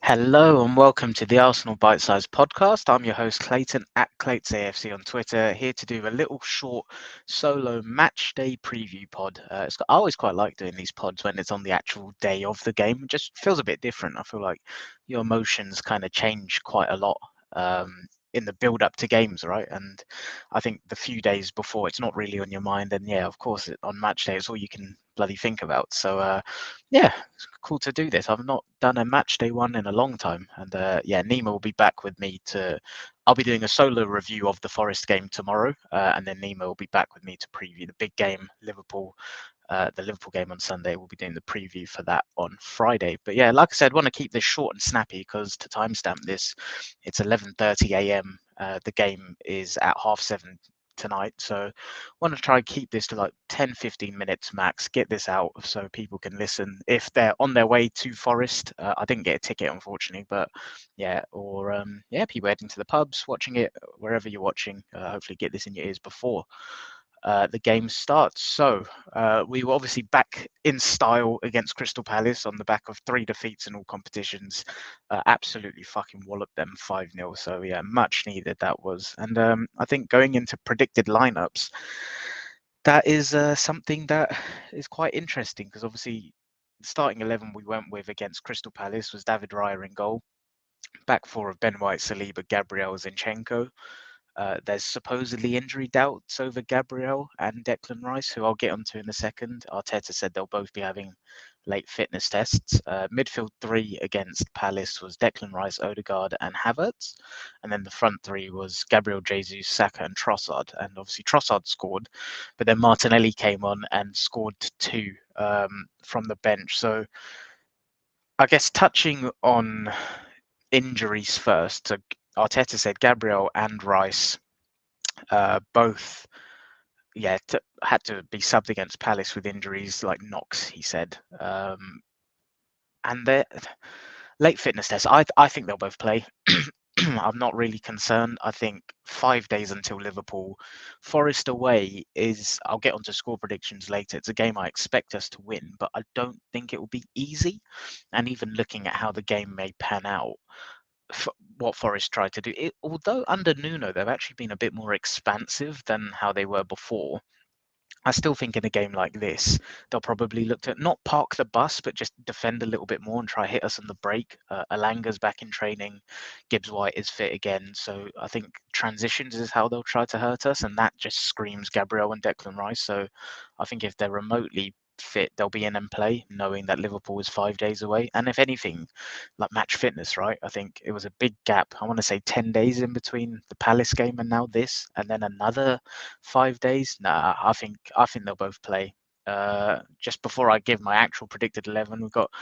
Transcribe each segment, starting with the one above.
Hello and welcome to the Arsenal BiteSize Podcast. I'm your host Clayton at ClaytonAFC on Twitter, here to do a little short solo match day preview pod. I always quite like doing these pods when it's on the actual day of the game. It just feels a bit different. I feel like your emotions kind of change quite a lot in the build up to games, right? And I think the few days before it's not really on your mind. And yeah, of course, on match day, it's all you can bloody think about. So yeah, it's cool to do this. I've not done a match day one in a long time, and yeah, Nima will be back with me to. I'll be doing a solo review of the Forest game tomorrow, and then Nima will be back with me to preview the big game, Liverpool. The Liverpool game on Sunday. We'll be doing the preview for that on Friday. But yeah, like I said, I want to keep this short and snappy because to timestamp this, it's 11:30 a.m. The game is at 7:30 tonight, so want to try and keep this to like 10-15 minutes max, get this out so people can listen if they're on their way to Forest. I didn't get a ticket unfortunately, but yeah, or yeah, people heading to the pubs, watching it wherever you're watching, hopefully get this in your ears before the game starts. So we were obviously back in style against Crystal Palace on the back of 3 defeats in all competitions. Absolutely fucking walloped them 5-0. So yeah, much needed that was. And I think going into predicted lineups, that is something that is quite interesting because obviously starting 11 we went with against Crystal Palace was David Raya in goal. Back four of Ben White, Saliba, Gabriel, Zinchenko. There's supposedly injury doubts over Gabriel and Declan Rice, who I'll get onto in a second. Arteta said they'll both be having late fitness tests. Midfield three against Palace was Declan Rice, Odegaard, and Havertz. And then the front three was Gabriel Jesus, Saka, and Trossard. And obviously Trossard scored, but then Martinelli came on and scored two from the bench. So I guess touching on injuries first. So Arteta said Gabriel and Rice both, yeah, had to be subbed against Palace with injuries like knocks, he said. And their late fitness tests, I think they'll both play. I'm not really concerned. I think 5 days until Liverpool. Forest away is, I'll get onto score predictions later. It's a game I expect us to win, but I don't think it will be easy. And even looking at how the game may pan out, what Forest tried to do. Although under Nuno, they've actually been a bit more expansive than how they were before. I still think in a game like this, they'll probably look to not park the bus, but just defend a little bit more and try hit us on the break. Alanga's back in training. Gibbs White is fit again. So I think transitions is how they'll try to hurt us. And that just screams Gabriel and Declan Rice. So I think if they're remotely fit, they'll be in and play, knowing that Liverpool is 5 days away. And if anything, like match fitness, right? I think it was a big gap. I want to say 10 days in between the Palace game and now this, and then another 5 days. Nah, I think they'll both play. Just before I give my actual predicted 11, we've got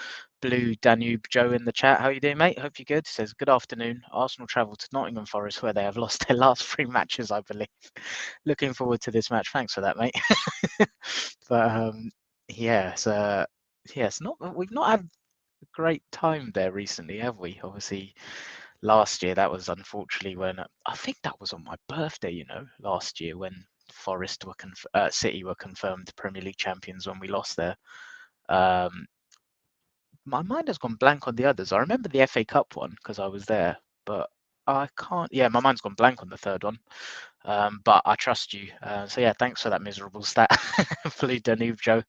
Blue Danube Joe in the chat. How you doing, mate? Hope you're good. Says good afternoon. Arsenal travel to Nottingham Forest, where they have lost their last 3 matches, I believe. Looking forward to this match. Thanks for that, mate. But yeah, so yeah, it's not. We've not had a great time there recently, have we? Obviously, last year that was unfortunately when I think that was on my birthday. Last year when Forest were City were confirmed Premier League champions when we lost there. My mind has gone blank on the others. I remember the FA Cup one because I was there, but I can't. Yeah, my mind's gone blank on the third one. But I trust you. So yeah, thanks for that miserable stat, Blue Danube Joe.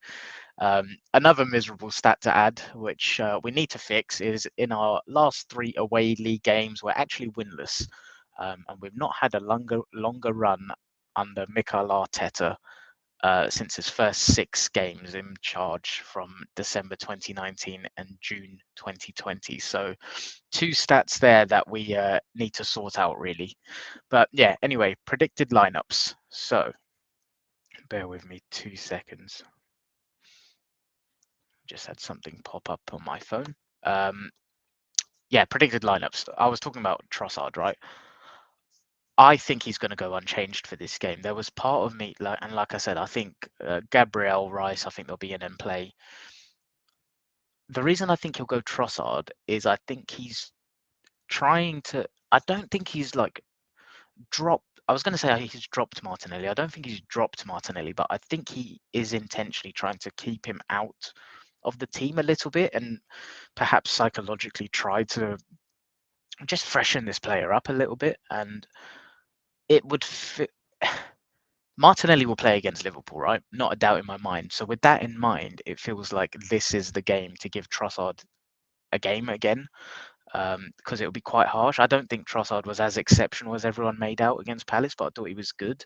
Another miserable stat to add, which we need to fix, is in our last 3 away league games, we're actually winless. And we've not had a longer run under Mikel Arteta since his first 6 games in charge from December 2019 and June 2020. So 2 stats there that we need to sort out, really. But yeah, anyway, predicted lineups. So bear with me 2 seconds. Just had something pop up on my phone. Yeah, predicted lineups. I was talking about Trossard, right? I think he's going to go unchanged for this game. There was part of me, like I said, I think Gabriel Rice, I think they'll be in and play. The reason I think he'll go Trossard is I think he's trying to. I don't think he's like dropped. I was going to say he's dropped Martinelli. I don't think he's dropped Martinelli, but I think he is intentionally trying to keep him out of the team a little bit, and perhaps psychologically try to just freshen this player up a little bit. And it would fit. Martinelli will play against Liverpool, right? Not a doubt in my mind. So with that in mind, it feels like this is the game to give Trossard a game again, because it would be quite harsh. I don't think Trossard was as exceptional as everyone made out against Palace, but I thought he was good,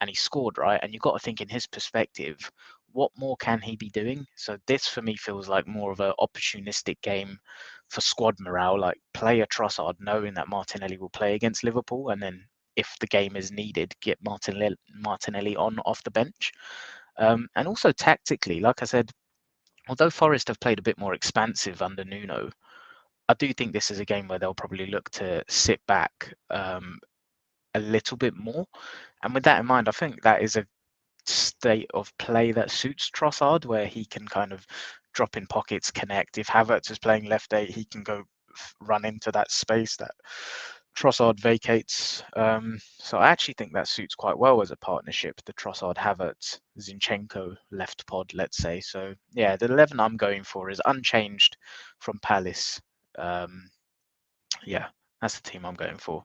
and he scored, right? And you've got to think in his perspective, what more can he be doing? So this for me feels like more of an opportunistic game for squad morale, like play a Trossard knowing that Martinelli will play against Liverpool, and then if the game is needed, get Martinelli on off the bench. And also tactically, like I said, although Forest have played a bit more expansive under Nuno, I do think this is a game where they'll probably look to sit back a little bit more. And with that in mind, I think that is a state of play that suits Trossard, where he can kind of drop in pockets, connect. If Havertz is playing left eight, he can go run into that space that Trossard vacates. So I actually think that suits quite well as a partnership, the Trossard Havertz Zinchenko left pod, let's say. So yeah, the 11 I'm going for is unchanged from Palace. Yeah, that's the team I'm going for.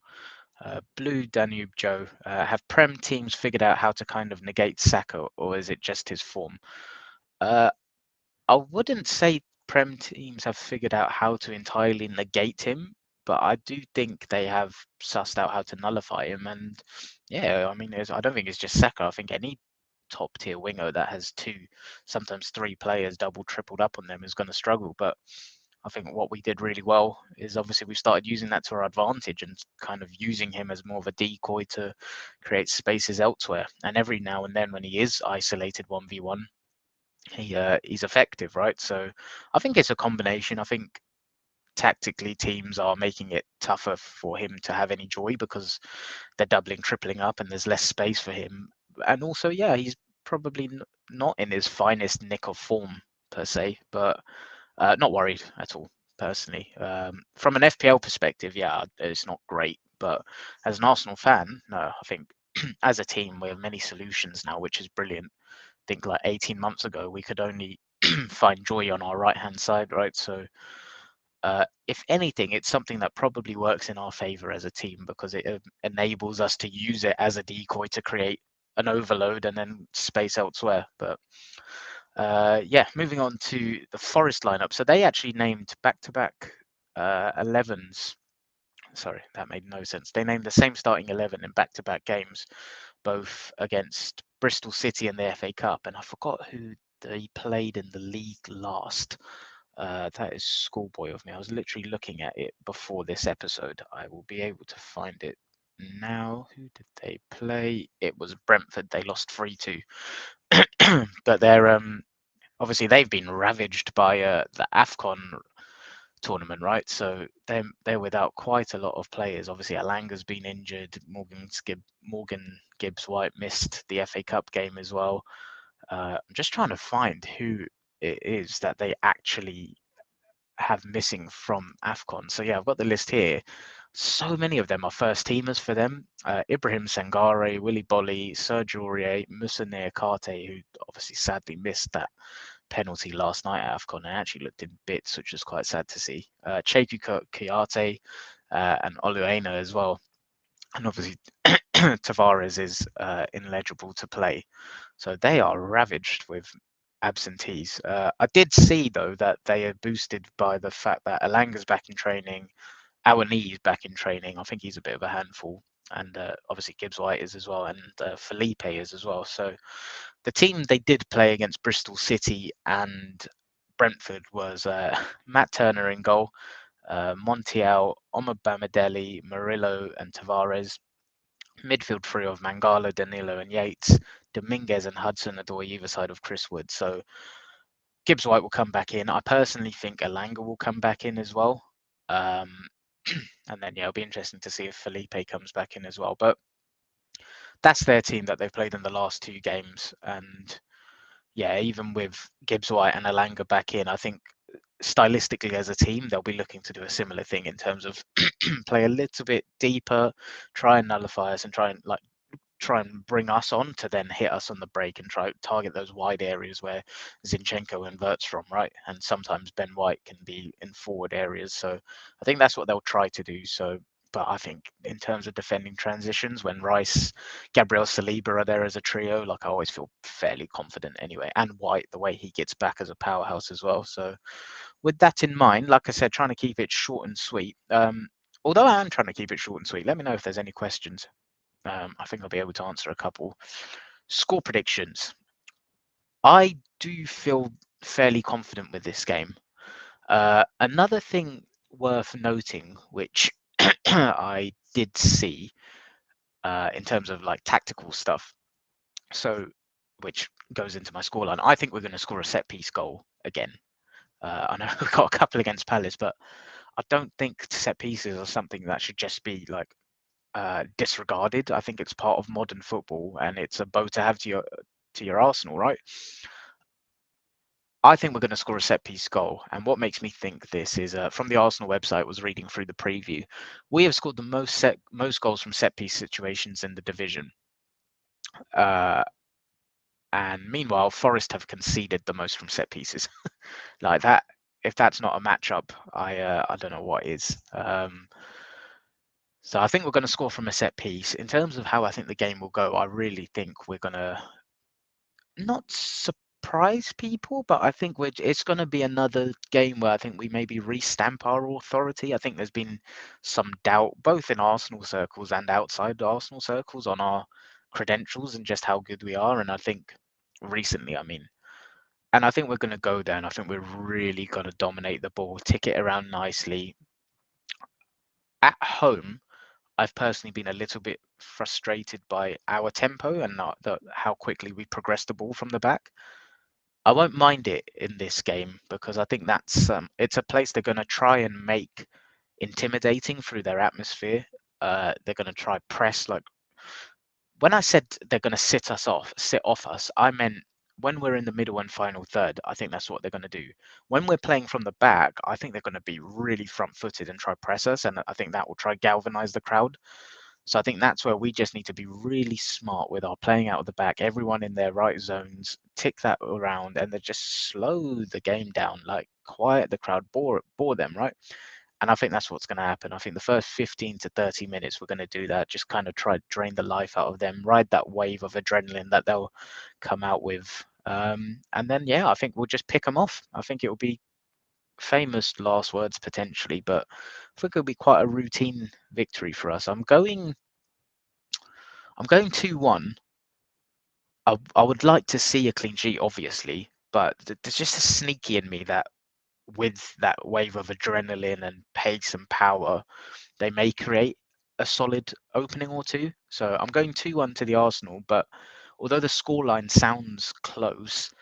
Blue Danube Joe, have Prem teams figured out how to kind of negate Saka, or is it just his form? Uh, I wouldn't say Prem teams have figured out how to entirely negate him, but I do think they have sussed out how to nullify him. And yeah, I mean, I don't think it's just Saka. I think any top tier winger that has two, sometimes three players double, tripled up on them is going to struggle. But I think what we did really well is obviously we started using that to our advantage and kind of using him as more of a decoy to create spaces elsewhere. And every now and then when he is isolated 1v1, he's effective, right? So I think it's a combination. I think tactically teams are making it tougher for him to have any joy because they're doubling, tripling up, and there's less space for him. And also, yeah, he's probably not in his finest nick of form per se, but not worried at all, personally. From an FPL perspective, yeah, it's not great. But as an Arsenal fan, no, I think as a team, we have many solutions now, which is brilliant. I think like 18 months ago, we could only find joy on our right-hand side, right? So if anything, it's something that probably works in our favor as a team because it enables us to use it as a decoy to create an overload and then space elsewhere. But yeah, moving on to the Forest lineup. So they actually named back-to-back 11s. Sorry, that made no sense. They named the same starting 11 in back-to-back games, both against Bristol City in the FA Cup. And I forgot who they played in the league last. That is schoolboy of me. I was literally looking at it before this episode. I will be able to find it now. Who did they play? It was Brentford. They lost 3-2. But they're obviously they've been ravaged by the AFCON tournament, right? So they're without quite a lot of players. Obviously, Alanga's been injured. Morgan Gibbs White missed the FA Cup game as well. I'm just trying to find who it is that they actually have missing from AFCON. So yeah, I've got the list here. So many of them are first teamers for them. Ibrahim Sangare, Willy Bolly, Serge Aurier, Moussa Niakate, who obviously sadly missed that penalty last night at AFCON and actually looked in bits, which was quite sad to see. Cheku Kuyate and Oluena as well. And obviously Tavares is ineligible to play. So they are ravaged with absentees. I did see, though, that they are boosted by the fact that Alanga's back in training, Awani is back in training. I think he's a bit of a handful. And obviously Gibbs White is as well, and Felipe is as well. So the team they did play against Bristol City and Brentford was Matt Turner in goal, Montiel, Omar Bamadeli, Murillo, and Tavares. Midfield trio of Mangala, Danilo, and Yates. Dominguez and Hudson-Odoi either side of Chris Wood. So Gibbs White will come back in. I personally think Alanga will come back in as well. And then, yeah, it'll be interesting to see if Felipe comes back in as well. But that's their team that they've played in the last two games. And yeah, even with Gibbs White and Alanga back in, I think stylistically as a team, they'll be looking to do a similar thing in terms of play a little bit deeper, try and nullify us and try and try and bring us on to then hit us on the break and try target those wide areas where Zinchenko inverts from, right? And sometimes Ben White can be in forward areas. So I think that's what they'll try to do. So, but I think in terms of defending transitions, when Rice, Gabriel Saliba are there as a trio, like I always feel fairly confident anyway. And White, the way he gets back as a powerhouse as well. So with that in mind, like I said, trying to keep it short and sweet. Although I am trying to keep it short and sweet, let me know if there's any questions. I think I'll be able to answer a couple. Score predictions. I do feel fairly confident with this game. Another thing worth noting, which I did see in terms of like tactical stuff, so which goes into my scoreline. I think we're going to score a set piece goal again. I know we've got a couple against Palace, but I don't think set pieces are something that should just be like disregarded. I think it's part of modern football, and it's a bow to have to your arsenal, right? I think we're going to score a set piece goal, and what makes me think this is from the Arsenal website. Was reading through the preview, we have scored the most goals from set piece situations in the division, and meanwhile Forest have conceded the most from set pieces. Like that, if that's not a matchup, I don't know what is. So I think we're going to score from a set piece. In terms of how I think the game will go, I really think we're going to not surprise people, but I think it's going to be another game where I think we maybe restamp our authority. I think there's been some doubt, both in Arsenal circles and outside Arsenal circles, on our credentials and just how good we are. And I think recently, and I think we're going to go there, and I think we're really going to dominate the ball, tick it around nicely. At home, I've personally been a little bit frustrated by our tempo and how quickly we progress the ball from the back. I won't mind it in this game because I think that's it's a place they're going to try and make intimidating through their atmosphere. They're going to try press like when I said they're going to sit off us, I meant when we're in the middle and final third. I think that's what they're going to do. When we're playing from the back, I think they're going to be really front-footed and try press us, and I think that will try galvanize the crowd. So I think that's where we just need to be really smart with our playing out of the back, everyone in their right zones, tick that around, and then just slow the game down, like quiet the crowd, bore them, right? And I think that's what's going to happen. I think the first 15 to 30 minutes, we're going to do that, just kind of try to drain the life out of them, ride that wave of adrenaline that they'll come out with. And then, yeah, I think we'll just pick them off. I think it will be famous last words potentially, but I think it'll be quite a routine victory for us. I'm going 2-1. I would like to see a clean sheet, obviously, but there's just a sneaky in me that with that wave of adrenaline and pace and power, they may create a solid opening or two. So I'm going 2-1 to the Arsenal, but although the scoreline sounds close,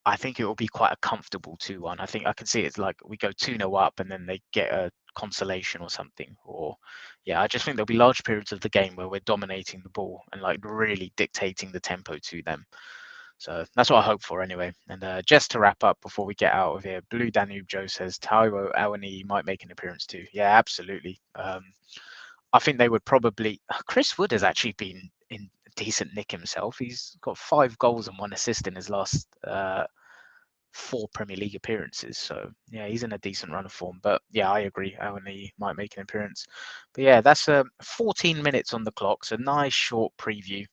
I think it will be quite a comfortable 2-1. I think I can see it's like we go 2-0 up and then they get a consolation or something. Or yeah, I just think there'll be large periods of the game where we're dominating the ball and like really dictating the tempo to them. So that's what I hope for anyway. And just to wrap up before we get out of here, Blue Danube Joe says Taiwo Awani might make an appearance too. Yeah, absolutely. I think they would probably. Chris Wood has actually been in decent nick himself. He's got 5 goals and 1 assist in his last 4 Premier League appearances. So yeah, he's in a decent run of form. But yeah, I agree. Awani might make an appearance. But yeah, that's 14 minutes on the clock. So nice short preview.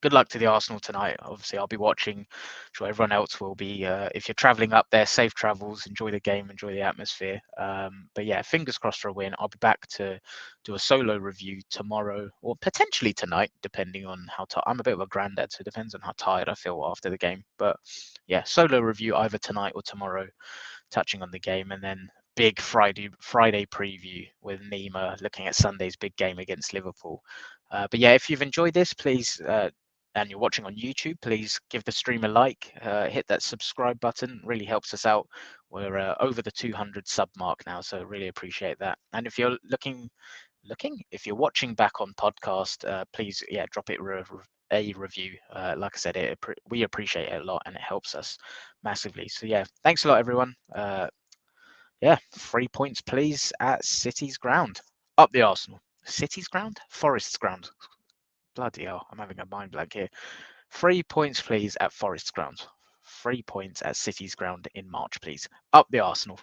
Good luck to the Arsenal tonight. Obviously, I'll be watching. I'm sure everyone else will be. If you're traveling up there, safe travels. Enjoy the game. Enjoy the atmosphere. But yeah, fingers crossed for a win. I'll be back to do a solo review tomorrow or potentially tonight, depending on how tired. I'm a bit of a granddad, so it depends on how tired I feel after the game. But yeah, solo review either tonight or tomorrow, touching on the game, and then big Friday preview with Nima looking at Sunday's big game against Liverpool. But yeah, if you've enjoyed this, please, and you're watching on YouTube, please give the stream a like, hit that subscribe button. Really helps us out. We're over the 200 sub mark now, so really appreciate that. And if you're if you're watching back on podcast, please, yeah, drop it a review. Like I said, we appreciate it a lot, and it helps us massively. So yeah, thanks a lot, everyone. Yeah, 3 points, please, at City's ground. Up the Arsenal. City's ground? Forest's ground. Bloody hell, I'm having a mind blank here. 3 points, please, at Forest's ground. 3 points at City's ground in March, please. Up the Arsenal.